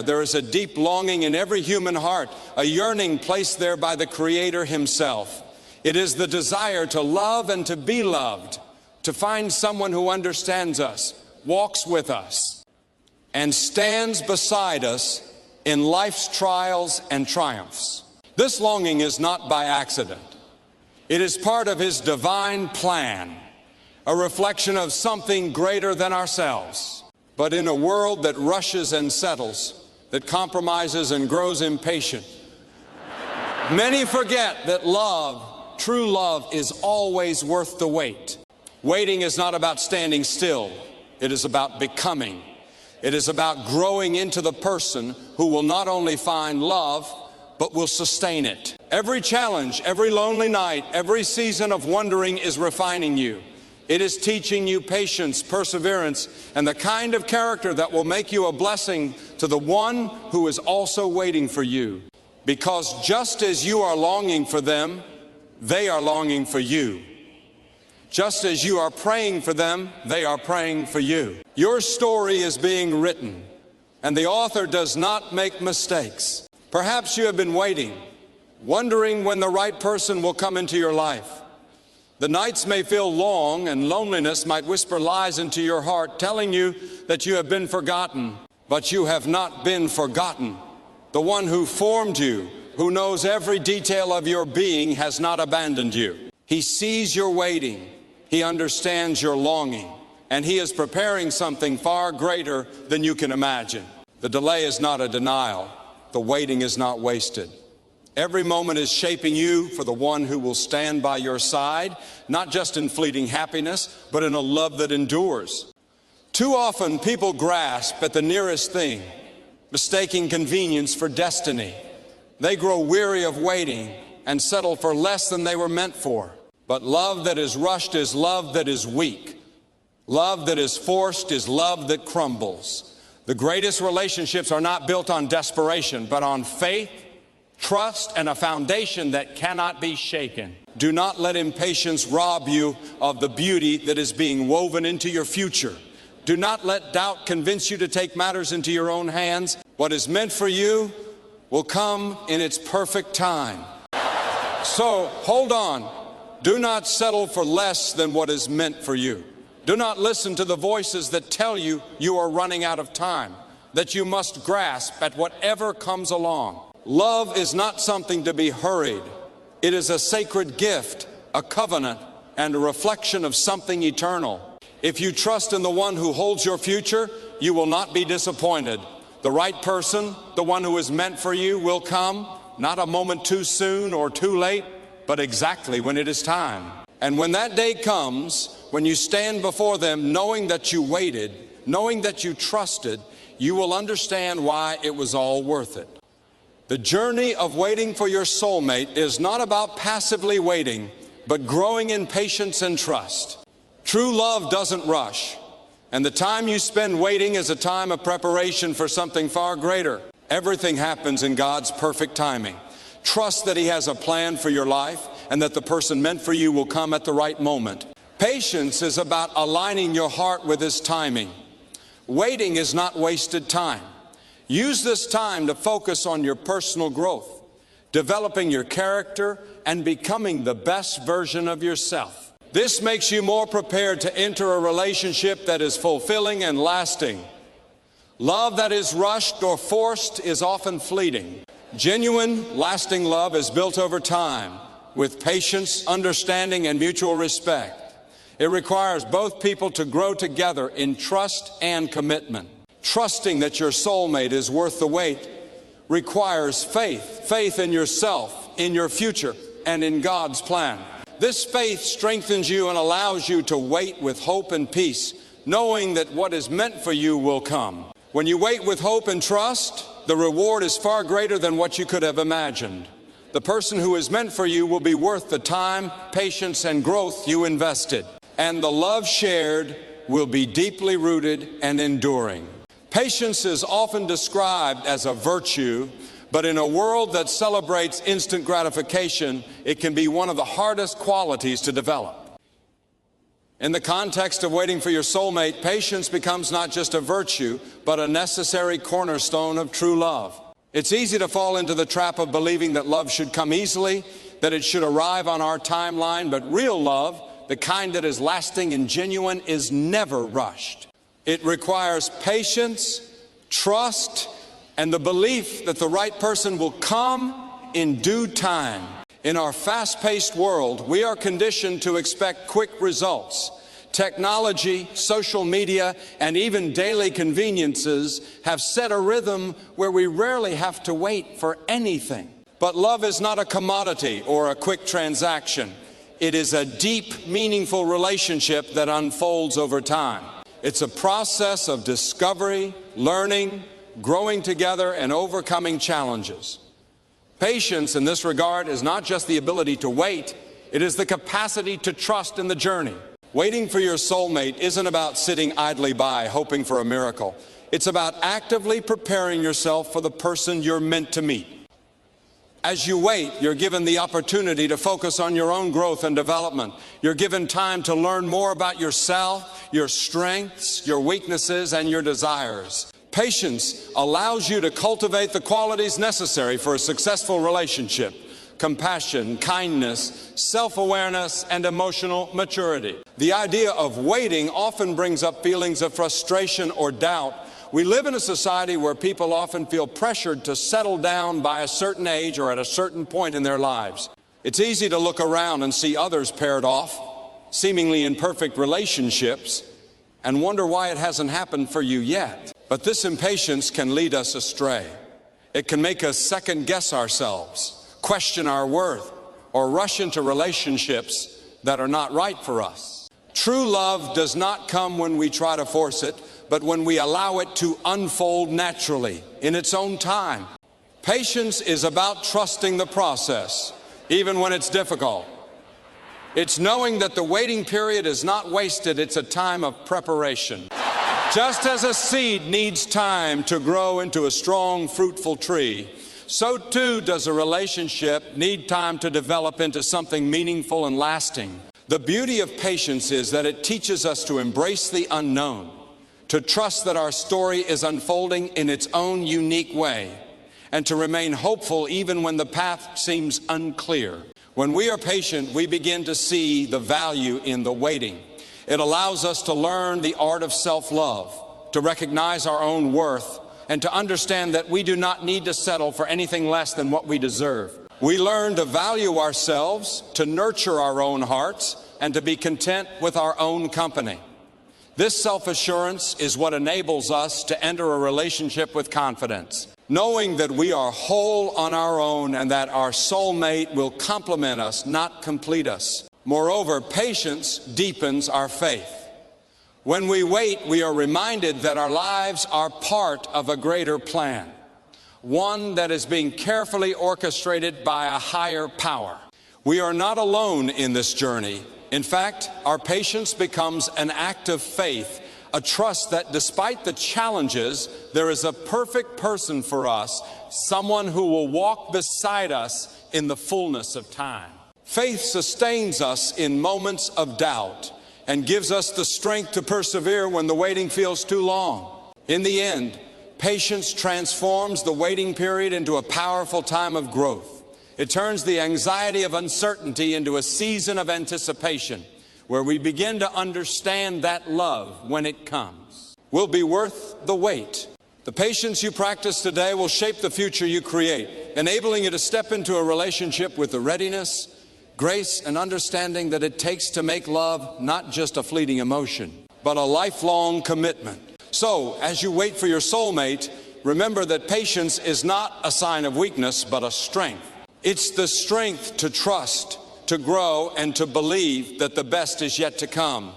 There is a deep longing in every human heart, a yearning placed there by the Creator Himself. It is the desire to love and to be loved, to find someone who understands us, walks with us, and stands beside us in life's trials and triumphs. This longing is not by accident. It is part of His divine plan, a reflection of something greater than ourselves. But in a world that rushes and settles, that compromises and grows impatient, many forget that love, true love, is always worth the wait. Waiting is not about standing still. It is about becoming. It is about growing into the person who will not only find love, but will sustain it. Every challenge, every lonely night, every season of wondering is refining you. It is teaching you patience, perseverance, and the kind of character that will make you a blessing to the one who is also waiting for you. Because just as you are longing for them, they are longing for you. Just as you are praying for them, they are praying for you. Your story is being written, and the author does not make mistakes. Perhaps you have been waiting, wondering when the right person will come into your life. The nights may feel long, and loneliness might whisper lies into your heart, telling you that you have been forgotten. But you have not been forgotten. The one who formed you, who knows every detail of your being, has not abandoned you. He sees your waiting. He understands your longing. And He is preparing something far greater than you can imagine. The delay is not a denial. The waiting is not wasted. Every moment is shaping you for the one who will stand by your side, not just in fleeting happiness, but in a love that endures. Too often people grasp at the nearest thing, mistaking convenience for destiny. They grow weary of waiting and settle for less than they were meant for. But love that is rushed is love that is weak. Love that is forced is love that crumbles. The greatest relationships are not built on desperation, but on faith, trust, and a foundation that cannot be shaken. Do not let impatience rob you of the beauty that is being woven into your future. Do not let doubt convince you to take matters into your own hands. What is meant for you will come in its perfect time. So hold on. Do not settle for less than what is meant for you. Do not listen to the voices that tell you you are running out of time, that you must grasp at whatever comes along. Love is not something to be hurried. It is a sacred gift, a covenant, and a reflection of something eternal. If you trust in the one who holds your future, you will not be disappointed. The right person, the one who is meant for you, will come, not a moment too soon or too late, but exactly when it is time. And when that day comes, when you stand before them knowing that you waited, knowing that you trusted, you will understand why it was all worth it. The journey of waiting for your soulmate is not about passively waiting, but growing in patience and trust. True love doesn't rush, and the time you spend waiting is a time of preparation for something far greater. Everything happens in God's perfect timing. Trust that He has a plan for your life and that the person meant for you will come at the right moment. Patience is about aligning your heart with His timing. Waiting is not wasted time. Use this time to focus on your personal growth, developing your character, and becoming the best version of yourself. This makes you more prepared to enter a relationship that is fulfilling and lasting. Love that is rushed or forced is often fleeting. Genuine, lasting love is built over time with patience, understanding, and mutual respect. It requires both people to grow together in trust and commitment. Trusting that your soulmate is worth the wait requires faith in yourself, in your future, and in God's plan. This faith strengthens you and allows you to wait with hope and peace, knowing that what is meant for you will come. When you wait with hope and trust, the reward is far greater than what you could have imagined. The person who is meant for you will be worth the time, patience, and growth you invested. And the love shared will be deeply rooted and enduring. Patience is often described as a virtue, but in a world that celebrates instant gratification, it can be one of the hardest qualities to develop. In the context of waiting for your soulmate, patience becomes not just a virtue, but a necessary cornerstone of true love. It's easy to fall into the trap of believing that love should come easily, that it should arrive on our timeline, but real love, the kind that is lasting and genuine, is never rushed. It requires patience, trust, and the belief that the right person will come in due time. In our fast-paced world, we are conditioned to expect quick results. Technology, social media, and even daily conveniences have set a rhythm where we rarely have to wait for anything. But love is not a commodity or a quick transaction. It is a deep, meaningful relationship that unfolds over time. It's a process of discovery, learning, growing together, and overcoming challenges. Patience in this regard is not just the ability to wait, it is the capacity to trust in the journey. Waiting for your soulmate isn't about sitting idly by, hoping for a miracle. It's about actively preparing yourself for the person you're meant to meet. As you wait, you're given the opportunity to focus on your own growth and development. You're given time to learn more about yourself, your strengths, your weaknesses, and your desires. Patience allows you to cultivate the qualities necessary for a successful relationship: compassion, kindness, self-awareness, and emotional maturity. The idea of waiting often brings up feelings of frustration or doubt. We live in a society where people often feel pressured to settle down by a certain age or at a certain point in their lives. It's easy to look around and see others paired off, seemingly in perfect relationships, and wonder why it hasn't happened for you yet. But this impatience can lead us astray. It can make us second-guess ourselves, question our worth, or rush into relationships that are not right for us. True love does not come when we try to force it, but when we allow it to unfold naturally, in its own time. Patience is about trusting the process, even when it's difficult. It's knowing that the waiting period is not wasted, it's a time of preparation. Just as a seed needs time to grow into a strong, fruitful tree, so too does a relationship need time to develop into something meaningful and lasting. The beauty of patience is that it teaches us to embrace the unknown, to trust that our story is unfolding in its own unique way, and to remain hopeful even when the path seems unclear. When we are patient, we begin to see the value in the waiting. It allows us to learn the art of self-love, to recognize our own worth, and to understand that we do not need to settle for anything less than what we deserve. We learn to value ourselves, to nurture our own hearts, and to be content with our own company. This self-assurance is what enables us to enter a relationship with confidence, knowing that we are whole on our own and that our soulmate will complement us, not complete us. Moreover, patience deepens our faith. When we wait, we are reminded that our lives are part of a greater plan, one that is being carefully orchestrated by a higher power. We are not alone in this journey. In fact, our patience becomes an act of faith, a trust that despite the challenges, there is a perfect person for us, someone who will walk beside us in the fullness of time. Faith sustains us in moments of doubt and gives us the strength to persevere when the waiting feels too long. In the end, patience transforms the waiting period into a powerful time of growth. It turns the anxiety of uncertainty into a season of anticipation, where we begin to understand that love, when it comes, will be worth the wait. The patience you practice today will shape the future you create, enabling you to step into a relationship with the readiness, grace, and understanding that it takes to make love not just a fleeting emotion, but a lifelong commitment. So, as you wait for your soulmate, remember that patience is not a sign of weakness, but a strength. It's the strength to trust, to grow, and to believe that the best is yet to come.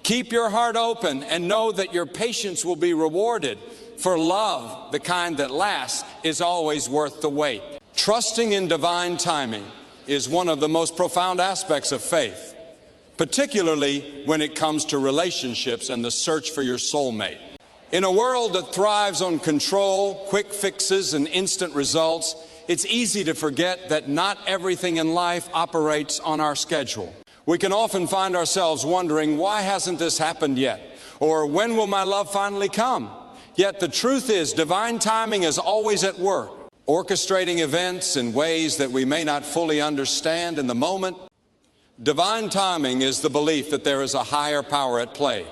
Keep your heart open and know that your patience will be rewarded, for love, the kind that lasts, is always worth the wait. Trusting in divine timing is one of the most profound aspects of faith, particularly when it comes to relationships and the search for your soulmate. In a world that thrives on control, quick fixes, and instant results, it's easy to forget that not everything in life operates on our schedule. We can often find ourselves wondering, why hasn't this happened yet? Or when will my love finally come? Yet the truth is, divine timing is always at work, orchestrating events in ways that we may not fully understand in the moment. Divine timing is the belief that there is a higher power at play,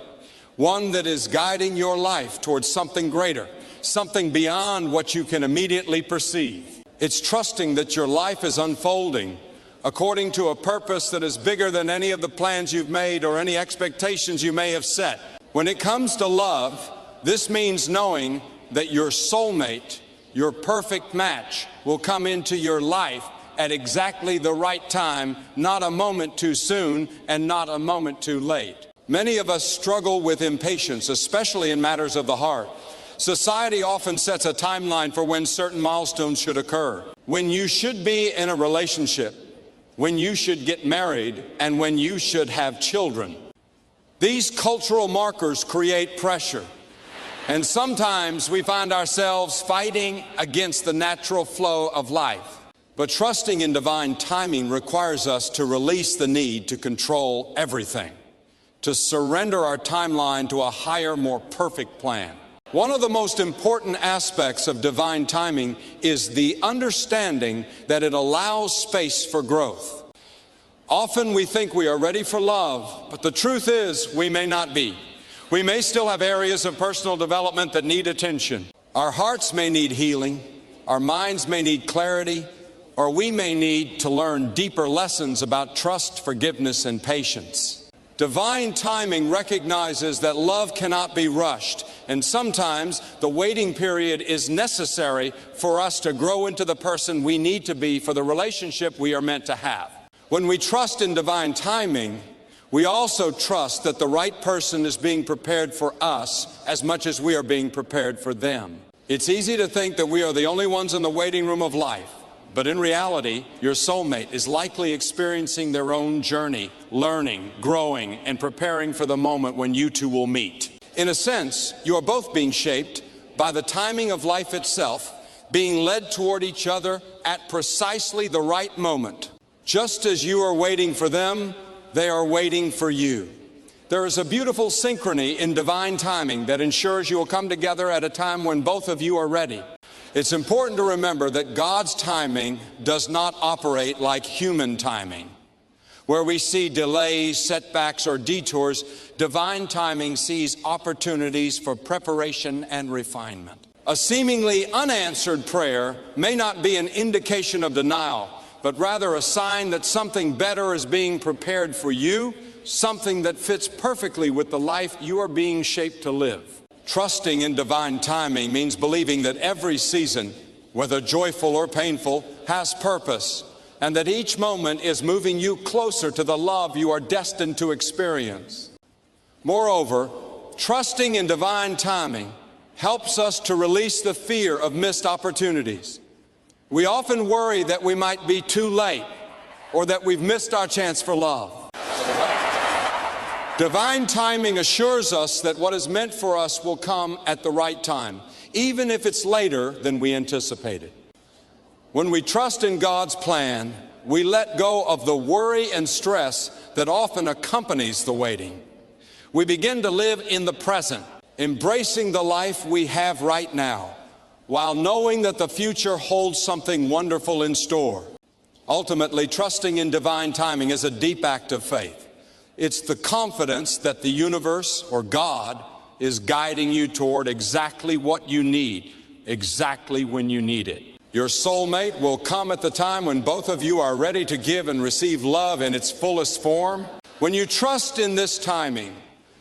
one that is guiding your life towards something greater, something beyond what you can immediately perceive. It's trusting that your life is unfolding according to a purpose that is bigger than any of the plans you've made or any expectations you may have set. When it comes to love, this means knowing that your soulmate, your perfect match, will come into your life at exactly the right time, not a moment too soon and not a moment too late. Many of us struggle with impatience, especially in matters of the heart. Society often sets a timeline for when certain milestones should occur, when you should be in a relationship, when you should get married, and when you should have children. These cultural markers create pressure, and sometimes we find ourselves fighting against the natural flow of life. But trusting in divine timing requires us to release the need to control everything, to surrender our timeline to a higher, more perfect plan. One of the most important aspects of divine timing is the understanding that it allows space for growth. Often we think we are ready for love, but the truth is we may not be. We may still have areas of personal development that need attention. Our hearts may need healing, our minds may need clarity, or we may need to learn deeper lessons about trust, forgiveness, and patience. Divine timing recognizes that love cannot be rushed, and sometimes the waiting period is necessary for us to grow into the person we need to be for the relationship we are meant to have. When we trust in divine timing, we also trust that the right person is being prepared for us as much as we are being prepared for them. It's easy to think that we are the only ones in the waiting room of life, but in reality, your soulmate is likely experiencing their own journey, learning, growing, and preparing for the moment when you two will meet. In a sense, you are both being shaped by the timing of life itself, being led toward each other at precisely the right moment. Just as you are waiting for them, they are waiting for you. There is a beautiful synchrony in divine timing that ensures you will come together at a time when both of you are ready. It's important to remember that God's timing does not operate like human timing. Where we see delays, setbacks, or detours, divine timing sees opportunities for preparation and refinement. A seemingly unanswered prayer may not be an indication of denial, but rather a sign that something better is being prepared for you, something that fits perfectly with the life you are being shaped to live. Trusting in divine timing means believing that every season, whether joyful or painful, has purpose, and that each moment is moving you closer to the love you are destined to experience. Moreover, trusting in divine timing helps us to release the fear of missed opportunities. We often worry that we might be too late or that we've missed our chance for love. Divine timing assures us that what is meant for us will come at the right time, even if it's later than we anticipated. When we trust in God's plan, we let go of the worry and stress that often accompanies the waiting. We begin to live in the present, embracing the life we have right now, while knowing that the future holds something wonderful in store. Ultimately, trusting in divine timing is a deep act of faith. It's the confidence that the universe or God is guiding you toward exactly what you need, exactly when you need it. Your soulmate will come at the time when both of you are ready to give and receive love in its fullest form. When you trust in this timing,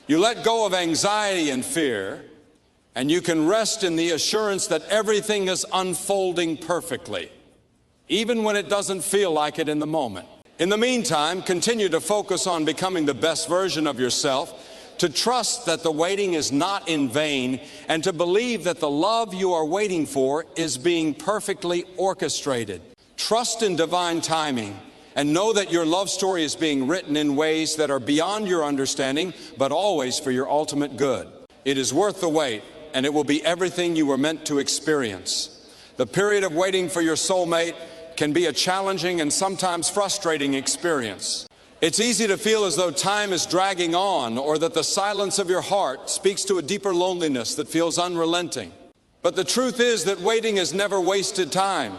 you let go of anxiety and fear, and you can rest in the assurance that everything is unfolding perfectly, even when it doesn't feel like it in the moment. In the meantime, continue to focus on becoming the best version of yourself, to trust that the waiting is not in vain, and to believe that the love you are waiting for is being perfectly orchestrated. Trust in divine timing and know that your love story is being written in ways that are beyond your understanding, but always for your ultimate good. It is worth the wait, and it will be everything you were meant to experience. The period of waiting for your soulmate can be a challenging and sometimes frustrating experience. It's easy to feel as though time is dragging on, or that the silence of your heart speaks to a deeper loneliness that feels unrelenting. But the truth is that waiting is never wasted time.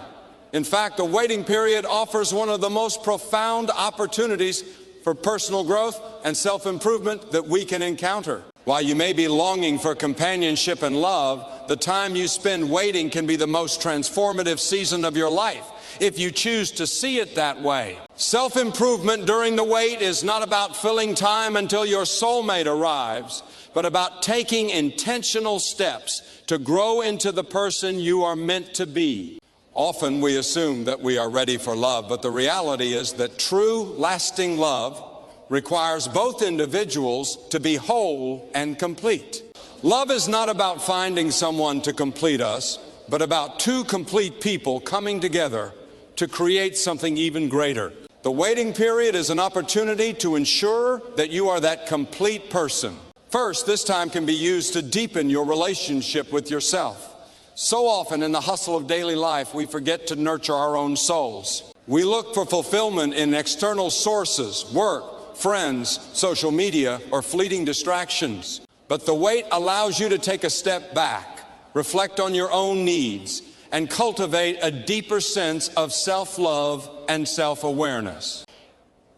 In fact, the waiting period offers one of the most profound opportunities for personal growth and self-improvement that we can encounter. While you may be longing for companionship and love, the time you spend waiting can be the most transformative season of your life, if you choose to see it that way. Self-improvement during the wait is not about filling time until your soulmate arrives, but about taking intentional steps to grow into the person you are meant to be. Often we assume that we are ready for love, but the reality is that true, lasting love requires both individuals to be whole and complete. Love is not about finding someone to complete us, but about two complete people coming together to create something even greater. The waiting period is an opportunity to ensure that you are that complete person. First, this time can be used to deepen your relationship with yourself. So often in the hustle of daily life, we forget to nurture our own souls. We look for fulfillment in external sources, work, friends, social media, or fleeting distractions. But the wait allows you to take a step back, reflect on your own needs, and cultivate a deeper sense of self-love and self-awareness.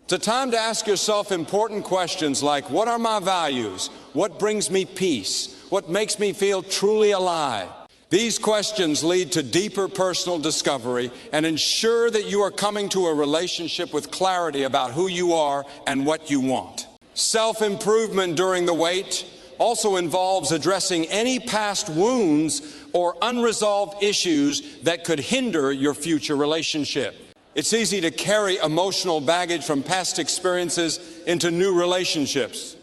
It's a time to ask yourself important questions like, what are my values? What brings me peace? What makes me feel truly alive? These questions lead to deeper personal discovery and ensure that you are coming to a relationship with clarity about who you are and what you want. Self-improvement during the wait also involves addressing any past wounds or unresolved issues that could hinder your future relationship. It's easy to carry emotional baggage from past experiences into new relationships,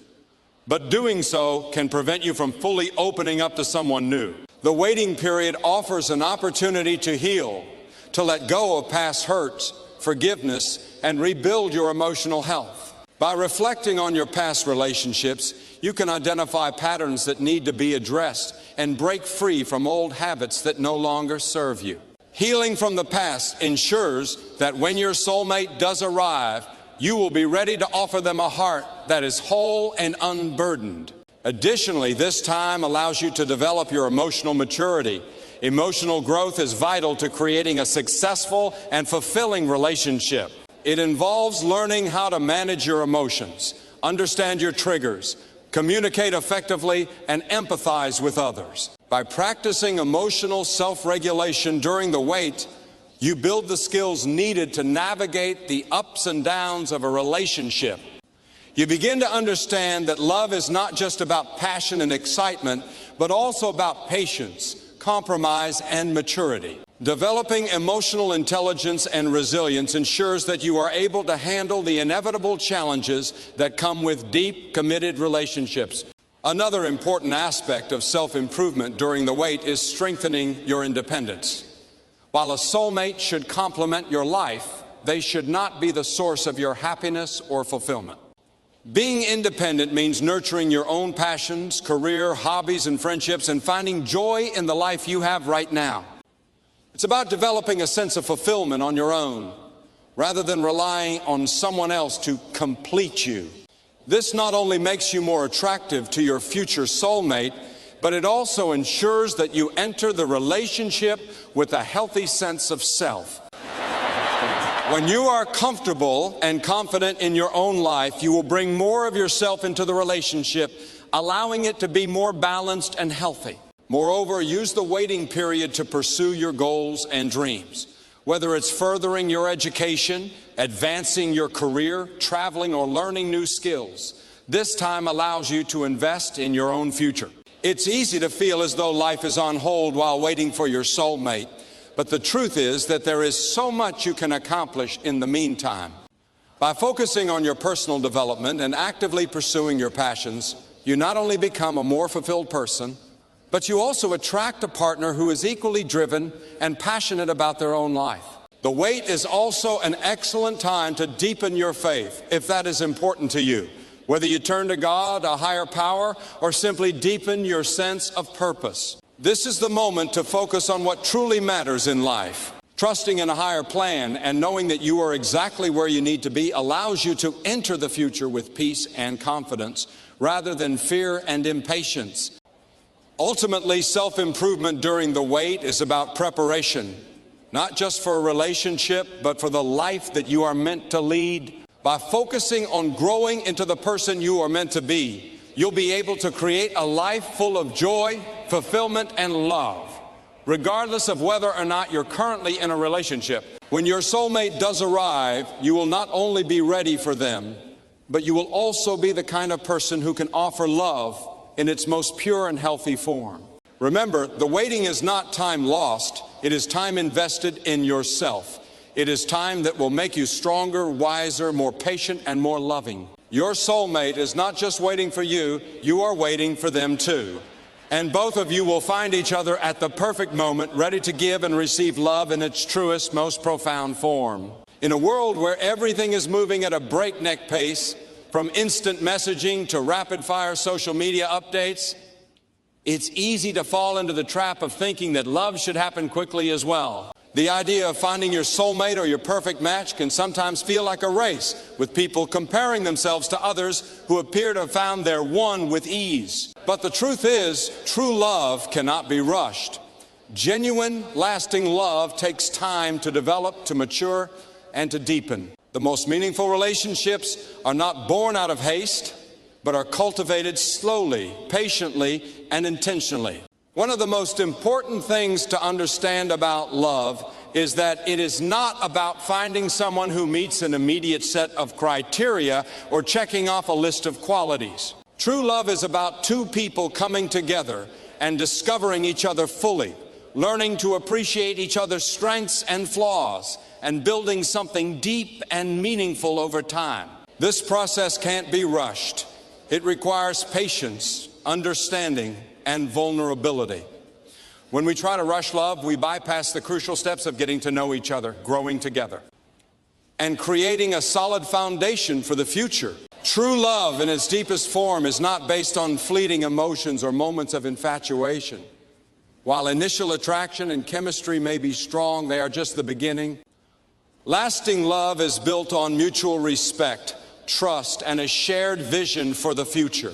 but doing so can prevent you from fully opening up to someone new. The waiting period offers an opportunity to heal, to let go of past hurts, forgiveness, and rebuild your emotional health. By reflecting on your past relationships, you can identify patterns that need to be addressed and break free from old habits that no longer serve you. Healing from the past ensures that when your soulmate does arrive, you will be ready to offer them a heart that is whole and unburdened. Additionally, this time allows you to develop your emotional maturity. Emotional growth is vital to creating a successful and fulfilling relationship. It involves learning how to manage your emotions, understand your triggers, communicate effectively, and empathize with others. By practicing emotional self-regulation during the wait, you build the skills needed to navigate the ups and downs of a relationship. You begin to understand that love is not just about passion and excitement, but also about patience, compromise, and maturity. Developing emotional intelligence and resilience ensures that you are able to handle the inevitable challenges that come with deep, committed relationships. Another important aspect of self-improvement during the wait is strengthening your independence. While a soulmate should complement your life, they should not be the source of your happiness or fulfillment. Being independent means nurturing your own passions, career, hobbies, and friendships, and finding joy in the life you have right now. It's about developing a sense of fulfillment on your own, rather than relying on someone else to complete you. This not only makes you more attractive to your future soulmate, but it also ensures that you enter the relationship with a healthy sense of self. When you are comfortable and confident in your own life, you will bring more of yourself into the relationship, allowing it to be more balanced and healthy. Moreover, use the waiting period to pursue your goals and dreams. Whether it's furthering your education, advancing your career, traveling, or learning new skills, this time allows you to invest in your own future. It's easy to feel as though life is on hold while waiting for your soulmate, but the truth is that there is so much you can accomplish in the meantime. By focusing on your personal development and actively pursuing your passions, you not only become a more fulfilled person, but you also attract a partner who is equally driven and passionate about their own life. The wait is also an excellent time to deepen your faith, if that is important to you. Whether you turn to God, a higher power, or simply deepen your sense of purpose. This is the moment to focus on what truly matters in life. Trusting in a higher plan and knowing that you are exactly where you need to be allows you to enter the future with peace and confidence rather than fear and impatience. Ultimately, self-improvement during the wait is about preparation, not just for a relationship, but for the life that you are meant to lead. By focusing on growing into the person you are meant to be, you'll be able to create a life full of joy, fulfillment, and love, regardless of whether or not you're currently in a relationship. When your soulmate does arrive, you will not only be ready for them, but you will also be the kind of person who can offer love in its most pure and healthy form. Remember, the waiting is not time lost. It is time invested in yourself. It is time that will make you stronger, wiser, more patient, and more loving. Your soulmate is not just waiting for you, you are waiting for them too. And both of you will find each other at the perfect moment, ready to give and receive love in its truest, most profound form. In a world where everything is moving at a breakneck pace, from instant messaging to rapid-fire social media updates, it's easy to fall into the trap of thinking that love should happen quickly as well. The idea of finding your soulmate or your perfect match can sometimes feel like a race, with people comparing themselves to others who appear to have found their one with ease. But the truth is, true love cannot be rushed. Genuine, lasting love takes time to develop, to mature, and to deepen. The most meaningful relationships are not born out of haste, but are cultivated slowly, patiently, and intentionally. One of the most important things to understand about love is that it is not about finding someone who meets an immediate set of criteria or checking off a list of qualities. True love is about two people coming together and discovering each other fully, learning to appreciate each other's strengths and flaws, and building something deep and meaningful over time. This process can't be rushed. It requires patience, understanding, and vulnerability. When we try to rush love, we bypass the crucial steps of getting to know each other, growing together, and creating a solid foundation for the future. True love in its deepest form is not based on fleeting emotions or moments of infatuation. While initial attraction and chemistry may be strong, they are just the beginning. Lasting love is built on mutual respect, trust, and a shared vision for the future.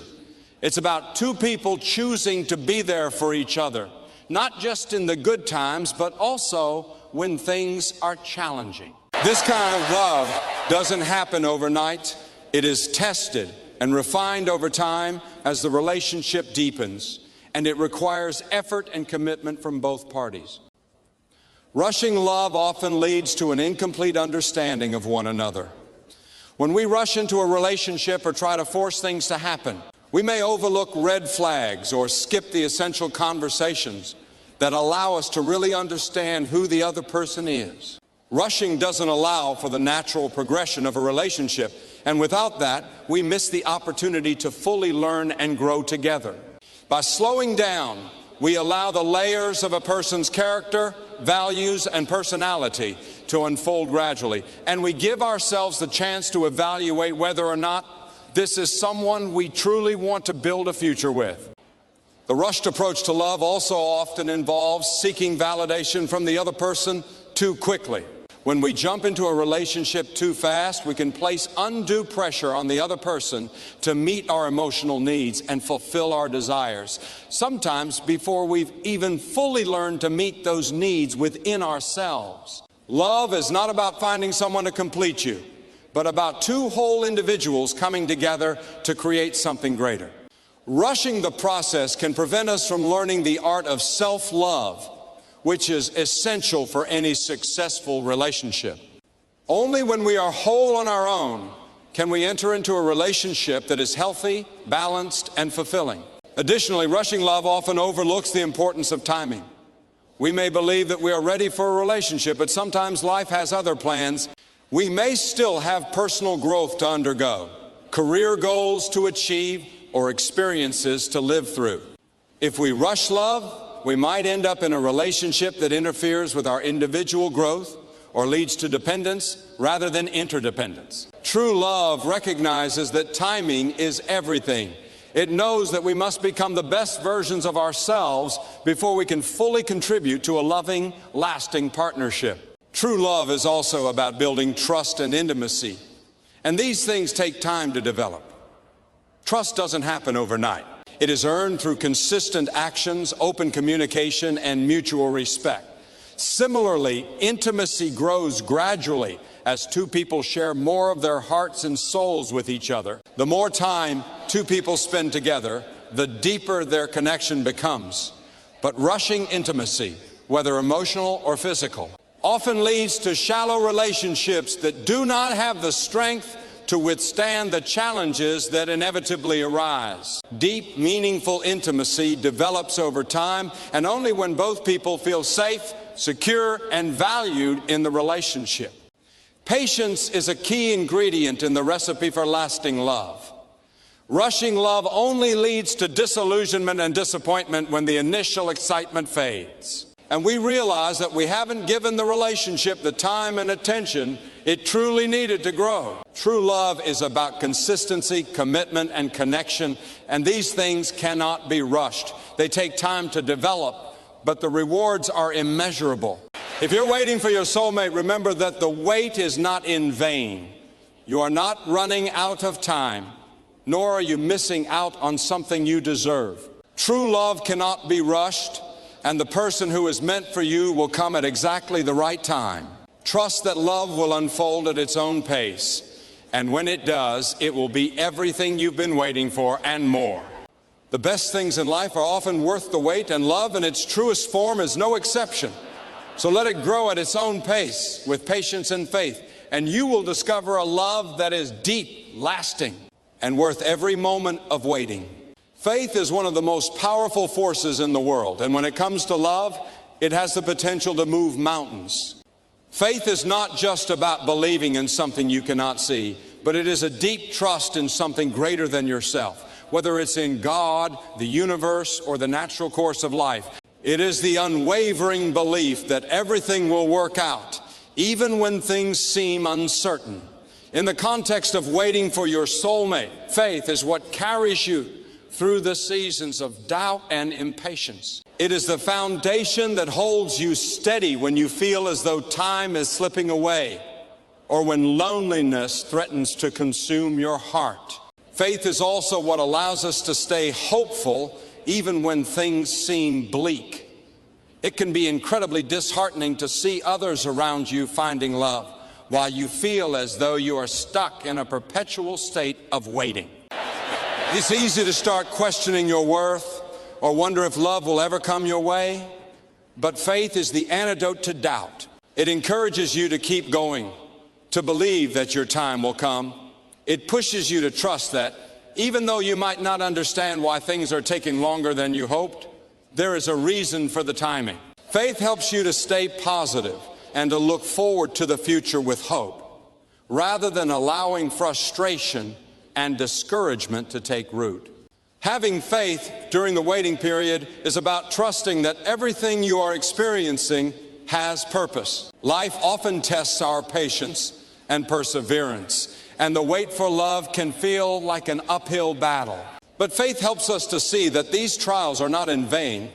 It's about two people choosing to be there for each other, not just in the good times, but also when things are challenging. This kind of love doesn't happen overnight. It is tested and refined over time as the relationship deepens, and it requires effort and commitment from both parties. Rushing love often leads to an incomplete understanding of one another. When we rush into a relationship or try to force things to happen, we may overlook red flags or skip the essential conversations that allow us to really understand who the other person is. Rushing doesn't allow for the natural progression of a relationship, and without that, we miss the opportunity to fully learn and grow together. By slowing down, we allow the layers of a person's character, values, and personality to unfold gradually, and we give ourselves the chance to evaluate whether or not this is someone we truly want to build a future with. The rushed approach to love also often involves seeking validation from the other person too quickly. When we jump into a relationship too fast, we can place undue pressure on the other person to meet our emotional needs and fulfill our desires, sometimes before we've even fully learned to meet those needs within ourselves. Love is not about finding someone to complete you, but about two whole individuals coming together to create something greater. Rushing the process can prevent us from learning the art of self-love, which is essential for any successful relationship. Only when we are whole on our own can we enter into a relationship that is healthy, balanced, and fulfilling. Additionally, rushing love often overlooks the importance of timing. We may believe that we are ready for a relationship, but sometimes life has other plans. We may still have personal growth to undergo, career goals to achieve, or experiences to live through. If we rush love, we might end up in a relationship that interferes with our individual growth or leads to dependence rather than interdependence. True love recognizes that timing is everything. It knows that we must become the best versions of ourselves before we can fully contribute to a loving, lasting partnership. True love is also about building trust and intimacy, and these things take time to develop. Trust doesn't happen overnight. It is earned through consistent actions, open communication, and mutual respect. Similarly, intimacy grows gradually as two people share more of their hearts and souls with each other. The more time two people spend together, the deeper their connection becomes. But rushing intimacy, whether emotional or physical, often leads to shallow relationships that do not have the strength to withstand the challenges that inevitably arise. Deep, meaningful intimacy develops over time, and only when both people feel safe, secure, and valued in the relationship. Patience is a key ingredient in the recipe for lasting love. Rushing love only leads to disillusionment and disappointment when the initial excitement fades. And we realize that we haven't given the relationship the time and attention it truly needed to grow. True love is about consistency, commitment, and connection, and these things cannot be rushed. They take time to develop, but the rewards are immeasurable. If you're waiting for your soulmate, remember that the wait is not in vain. You are not running out of time, nor are you missing out on something you deserve. True love cannot be rushed, and the person who is meant for you will come at exactly the right time. Trust that love will unfold at its own pace, and when it does, it will be everything you've been waiting for and more. The best things in life are often worth the wait, and love in its truest form is no exception. So let it grow at its own pace with patience and faith, and you will discover a love that is deep, lasting, and worth every moment of waiting. Faith is one of the most powerful forces in the world, and when it comes to love, it has the potential to move mountains. Faith is not just about believing in something you cannot see, but it is a deep trust in something greater than yourself, whether it's in God, the universe, or the natural course of life. It is the unwavering belief that everything will work out, even when things seem uncertain. In the context of waiting for your soulmate, faith is what carries you through the seasons of doubt and impatience. It is the foundation that holds you steady when you feel as though time is slipping away, or when loneliness threatens to consume your heart. Faith is also what allows us to stay hopeful even when things seem bleak. It can be incredibly disheartening to see others around you finding love, while you feel as though you are stuck in a perpetual state of waiting. It's easy to start questioning your worth or wonder if love will ever come your way, but faith is the antidote to doubt. It encourages you to keep going, to believe that your time will come. It pushes you to trust that even though you might not understand why things are taking longer than you hoped, there is a reason for the timing. Faith helps you to stay positive and to look forward to the future with hope, rather than allowing frustration and discouragement to take root. Having faith during the waiting period is about trusting that everything you are experiencing has purpose. Life often tests our patience and perseverance, and the wait for love can feel like an uphill battle. But faith helps us to see that these trials are not in vain.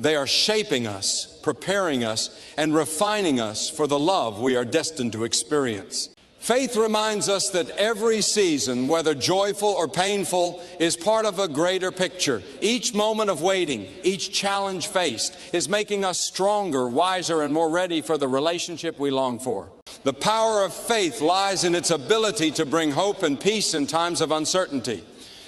They are shaping us, preparing us, and refining us for the love we are destined to experience. Faith reminds us that every season, whether joyful or painful, is part of a greater picture. Each moment of waiting, each challenge faced, is making us stronger, wiser, and more ready for the relationship we long for. The power of faith lies in its ability to bring hope and peace in times of uncertainty.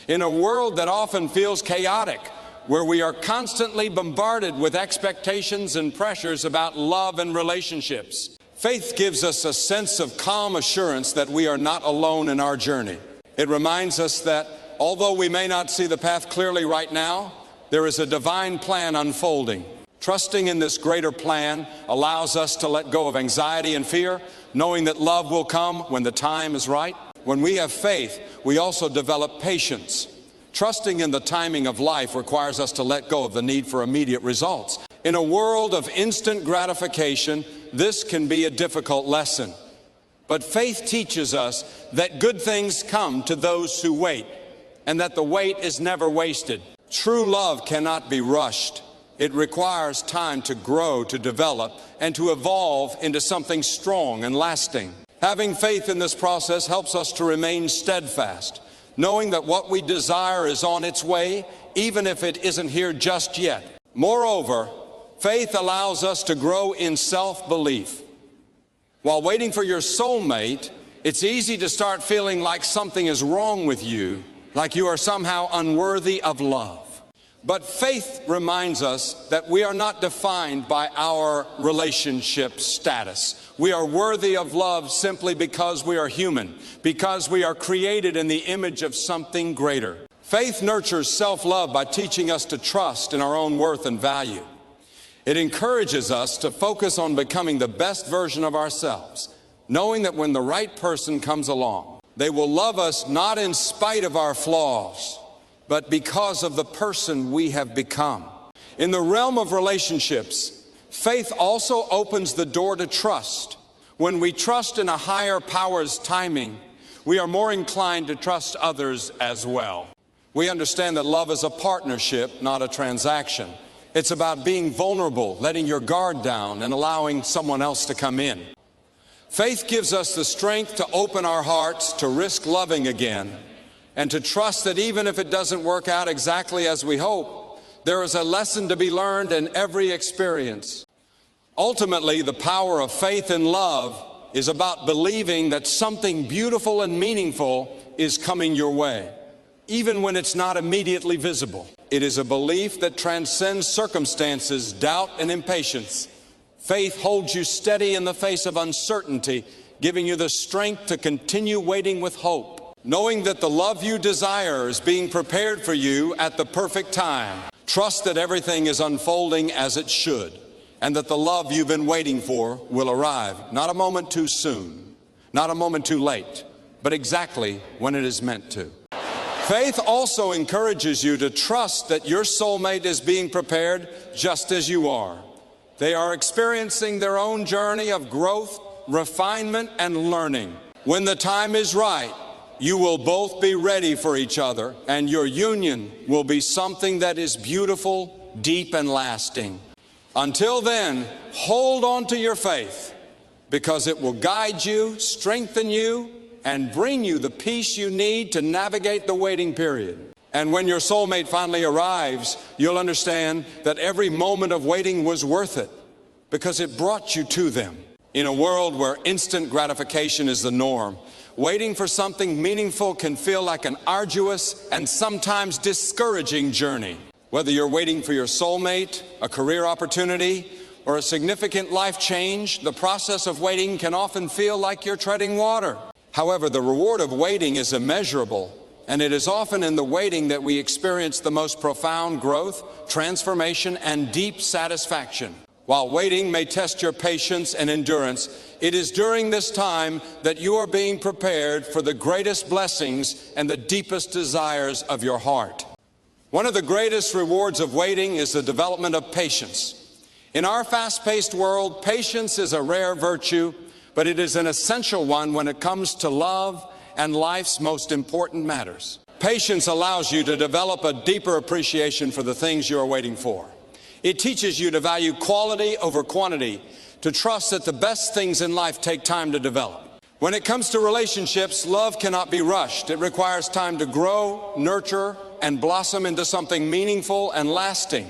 In a world that often feels chaotic, where we are constantly bombarded with expectations and pressures about love and relationships, faith gives us a sense of calm assurance that we are not alone in our journey. It reminds us that although we may not see the path clearly right now, there is a divine plan unfolding. Trusting in this greater plan allows us to let go of anxiety and fear, knowing that love will come when the time is right. When we have faith, we also develop patience. Trusting in the timing of life requires us to let go of the need for immediate results. In a world of instant gratification, this can be a difficult lesson. But faith teaches us that good things come to those who wait, and that the wait is never wasted. True love cannot be rushed. It requires time to grow, to develop, and to evolve into something strong and lasting. Having faith in this process helps us to remain steadfast, knowing that what we desire is on its way, even if it isn't here just yet. Moreover, faith allows us to grow in self-belief. While waiting for your soulmate, it's easy to start feeling like something is wrong with you, like you are somehow unworthy of love. But faith reminds us that we are not defined by our relationship status. We are worthy of love simply because we are human, because we are created in the image of something greater. Faith nurtures self-love by teaching us to trust in our own worth and value. It encourages us to focus on becoming the best version of ourselves, knowing that when the right person comes along, they will love us not in spite of our flaws, but because of the person we have become. In the realm of relationships, faith also opens the door to trust. When we trust in a higher power's timing, we are more inclined to trust others as well. We understand that love is a partnership, not a transaction. It's about being vulnerable, letting your guard down, and allowing someone else to come in. Faith gives us the strength to open our hearts, to risk loving again, and to trust that even if it doesn't work out exactly as we hope, there is a lesson to be learned in every experience. Ultimately, the power of faith and love is about believing that something beautiful and meaningful is coming your way, even when it's not immediately visible. It is a belief that transcends circumstances, doubt, and impatience. Faith holds you steady in the face of uncertainty, giving you the strength to continue waiting with hope, knowing that the love you desire is being prepared for you at the perfect time. Trust that everything is unfolding as it should, and that the love you've been waiting for will arrive, not a moment too soon, not a moment too late, but exactly when it is meant to. Faith also encourages you to trust that your soulmate is being prepared just as you are. They are experiencing their own journey of growth, refinement, and learning. When the time is right, you will both be ready for each other, and your union will be something that is beautiful, deep, and lasting. Until then, hold on to your faith, because it will guide you, strengthen you, and bring you the peace you need to navigate the waiting period. And when your soulmate finally arrives, you'll understand that every moment of waiting was worth it, because it brought you to them. In a world where instant gratification is the norm, waiting for something meaningful can feel like an arduous and sometimes discouraging journey. Whether you're waiting for your soulmate, a career opportunity, or a significant life change, the process of waiting can often feel like you're treading water. However, the reward of waiting is immeasurable, and it is often in the waiting that we experience the most profound growth, transformation, and deep satisfaction. While waiting may test your patience and endurance, it is during this time that you are being prepared for the greatest blessings and the deepest desires of your heart. One of the greatest rewards of waiting is the development of patience. In our fast-paced world, patience is a rare virtue, but it is an essential one when it comes to love and life's most important matters. Patience allows you to develop a deeper appreciation for the things you are waiting for. It teaches you to value quality over quantity, to trust that the best things in life take time to develop. When it comes to relationships, love cannot be rushed. It requires time to grow, nurture, and blossom into something meaningful and lasting.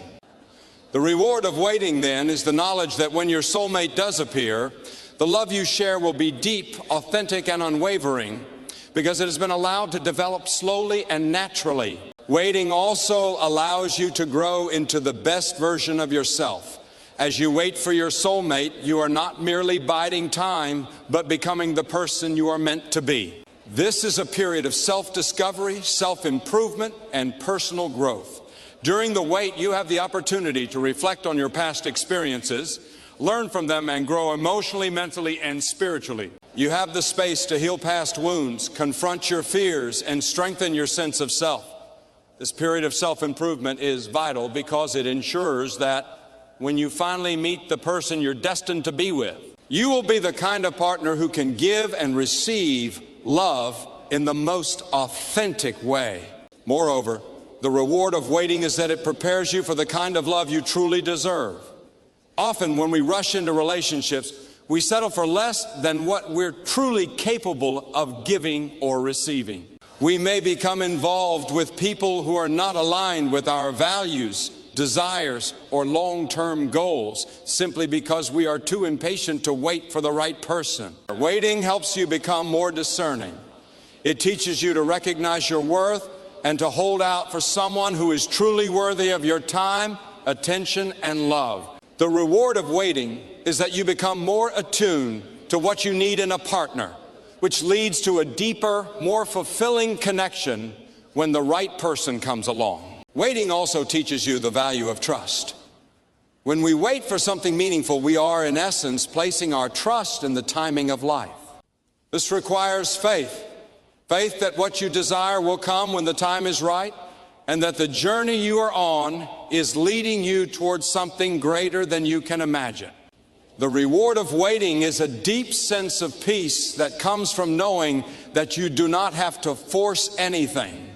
The reward of waiting, then, is the knowledge that when your soulmate does appear, the love you share will be deep, authentic, and unwavering, because it has been allowed to develop slowly and naturally. Waiting also allows you to grow into the best version of yourself. As you wait for your soulmate, you are not merely biding time, but becoming the person you are meant to be. This is a period of self-discovery, self-improvement, and personal growth. During the wait, you have the opportunity to reflect on your past experiences, learn from them, and grow emotionally, mentally, and spiritually. You have the space to heal past wounds, confront your fears, and strengthen your sense of self. This period of self-improvement is vital because it ensures that when you finally meet the person you're destined to be with, you will be the kind of partner who can give and receive love in the most authentic way. Moreover, The reward of waiting is that it prepares you for the kind of love you truly deserve. Often when we rush into relationships, we settle for less than what we're truly capable of giving or receiving. We may become involved with people who are not aligned with our values, desires, or long-term goals simply because we are too impatient to wait for the right person. Waiting helps you become more discerning. It teaches you to recognize your worth and to hold out for someone who is truly worthy of your time, attention, and love. The reward of waiting is that you become more attuned to what you need in a partner, which leads to a deeper, more fulfilling connection when the right person comes along. Waiting also teaches you the value of trust. When we wait for something meaningful, we are, in essence, placing our trust in the timing of life. This requires faith. Faith that what you desire will come when the time is right, and that the journey you are on is leading you towards something greater than you can imagine. The reward of waiting is a deep sense of peace that comes from knowing that you do not have to force anything.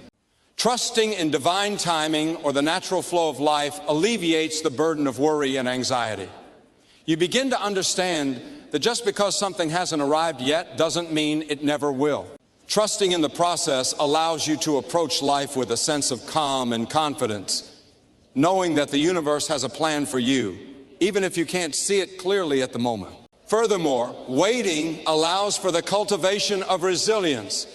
Trusting in divine timing or the natural flow of life alleviates the burden of worry and anxiety. You begin to understand that just because something hasn't arrived yet doesn't mean it never will. Trusting in the process allows you to approach life with a sense of calm and confidence, knowing that the universe has a plan for you, even if you can't see it clearly at the moment. Furthermore, waiting allows for the cultivation of resilience.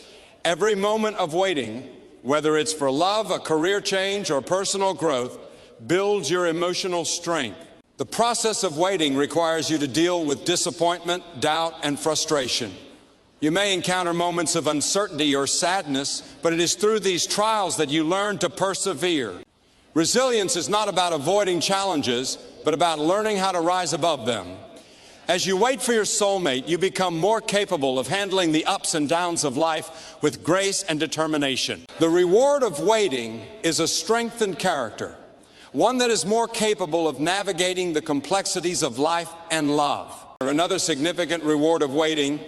Every moment of waiting, whether it's for love, a career change, or personal growth, builds your emotional strength. The process of waiting requires you to deal with disappointment, doubt, and frustration. You may encounter moments of uncertainty or sadness, but it is through these trials that you learn to persevere. Resilience is not about avoiding challenges, but about learning how to rise above them. As you wait for your soulmate, you become more capable of handling the ups and downs of life with grace and determination. The reward of waiting is a strengthened character, one that is more capable of navigating the complexities of life and love. Another significant reward of waiting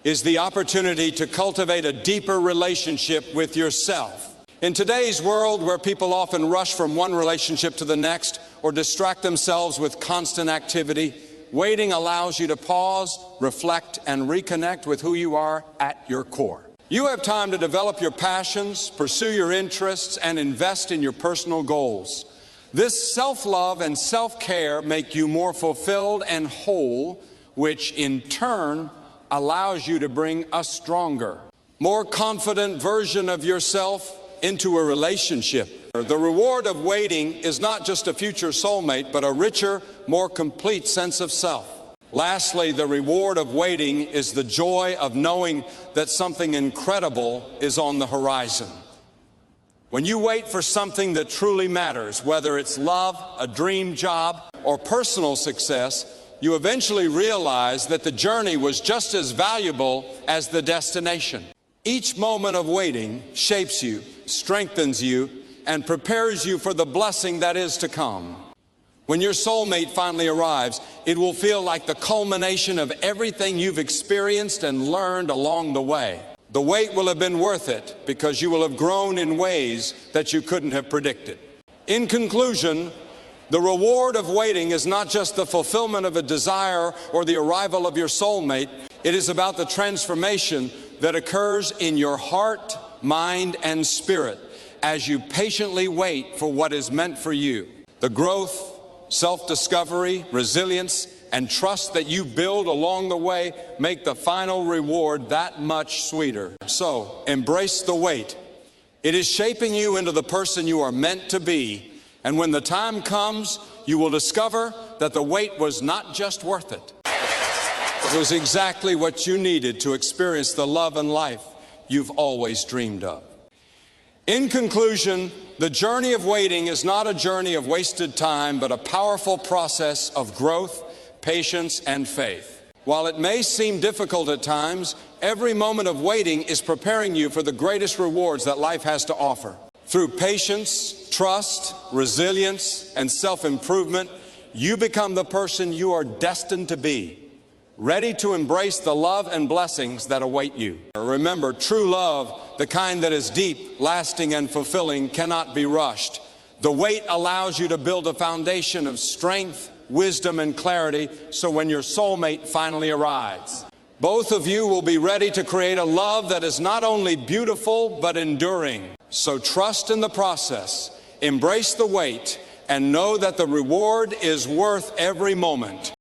is the opportunity to cultivate a deeper relationship with yourself. In today's world, where people often rush from one relationship to the next or distract themselves with constant activity, waiting allows you to pause, reflect, and reconnect with who you are at your core. You have time to develop your passions, pursue your interests, and invest in your personal goals. This self-love and self-care make you more fulfilled and whole, which in turn allows you to bring a stronger, more confident version of yourself into a relationship. The reward of waiting is not just a future soulmate, but a richer, more complete sense of self. Lastly, the reward of waiting is the joy of knowing that something incredible is on the horizon. When you wait for something that truly matters, whether it's love, a dream job, or personal success, you eventually realize that the journey was just as valuable as the destination. Each moment of waiting shapes you, strengthens you, and prepares you for the blessing that is to come. When your soulmate finally arrives, it will feel like the culmination of everything you've experienced and learned along the way. The wait will have been worth it because you will have grown in ways that you couldn't have predicted. In conclusion, the reward of waiting is not just the fulfillment of a desire or the arrival of your soulmate. It is about the transformation that occurs in your heart, mind, and spirit as you patiently wait for what is meant for you. The growth, self-discovery, resilience, and trust that you build along the way make the final reward that much sweeter. So, embrace the wait. It is shaping you into the person you are meant to be. And when the time comes, you will discover that the wait was not just worth it. It was exactly what you needed to experience the love and life you've always dreamed of. In conclusion, the journey of waiting is not a journey of wasted time, but a powerful process of growth, patience, and faith. While it may seem difficult at times, every moment of waiting is preparing you for the greatest rewards that life has to offer. Through patience, trust, resilience, and self-improvement, you become the person you are destined to be. ready to embrace the love and blessings that await you. Remember, true love, the kind that is deep, lasting, and fulfilling, cannot be rushed. The wait allows you to build a foundation of strength, wisdom, and clarity, so when your soulmate finally arrives, both of you will be ready to create a love that is not only beautiful, but enduring. So trust in the process, embrace the wait, and know that the reward is worth every moment.